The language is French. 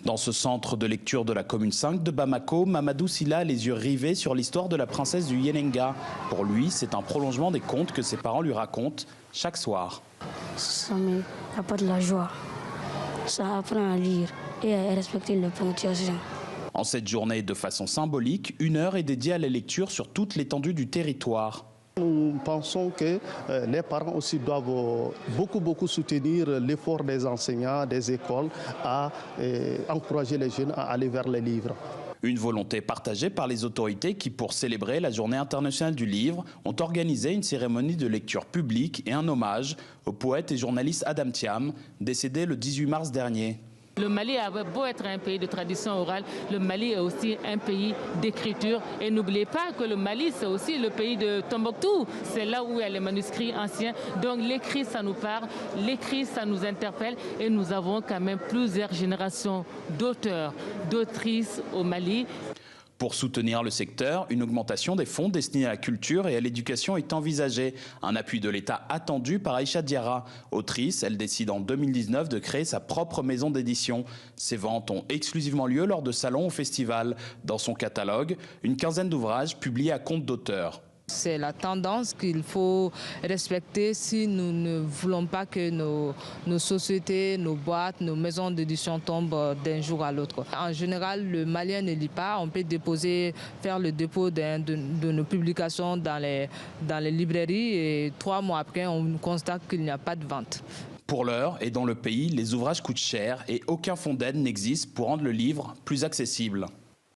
Dans ce centre de lecture de la commune 5 de Bamako, Mamadou Silla a les yeux rivés sur l'histoire de la princesse du Yenenga. Pour lui, c'est un prolongement des contes que ses parents lui racontent chaque soir. Ça me apporte la joie. Ça apprend à lire et à respecter les prononciations. En cette journée, de façon symbolique, 1 heure est dédiée à la lecture sur toute l'étendue du territoire. Nous pensons que les parents aussi doivent beaucoup soutenir l'effort des enseignants, des écoles à encourager les jeunes à aller vers les livres. Une volonté partagée par les autorités qui, pour célébrer la Journée internationale du livre, ont organisé une cérémonie de lecture publique et un hommage au poète et journaliste Adam Thiam, décédé le 18 mars dernier. Le Mali a beau être un pays de tradition orale, le Mali est aussi un pays d'écriture. Et n'oubliez pas que le Mali, c'est aussi le pays de Tombouctou. C'est là où il y a les manuscrits anciens. Donc l'écrit, ça nous parle, l'écrit, ça nous interpelle. Et nous avons quand même plusieurs générations d'auteurs, d'autrices au Mali. Pour soutenir le secteur, une augmentation des fonds destinés à la culture et à l'éducation est envisagée. Un appui de l'État attendu par Aïcha Diarra. Autrice, elle décide en 2019 de créer sa propre maison d'édition. Ces ventes ont exclusivement lieu lors de salons ou festivals. Dans son catalogue, une quinzaine d'ouvrages publiés à compte d'auteur. C'est la tendance qu'il faut respecter si nous ne voulons pas que nos sociétés, nos boîtes, nos maisons d'édition tombent d'un jour à l'autre. En général, le Malien ne lit pas. On peut faire le dépôt de nos publications dans les librairies et 3 mois après, on constate qu'il n'y a pas de vente. Pour l'heure et dans le pays, les ouvrages coûtent cher et aucun fonds d'aide n'existe pour rendre le livre plus accessible.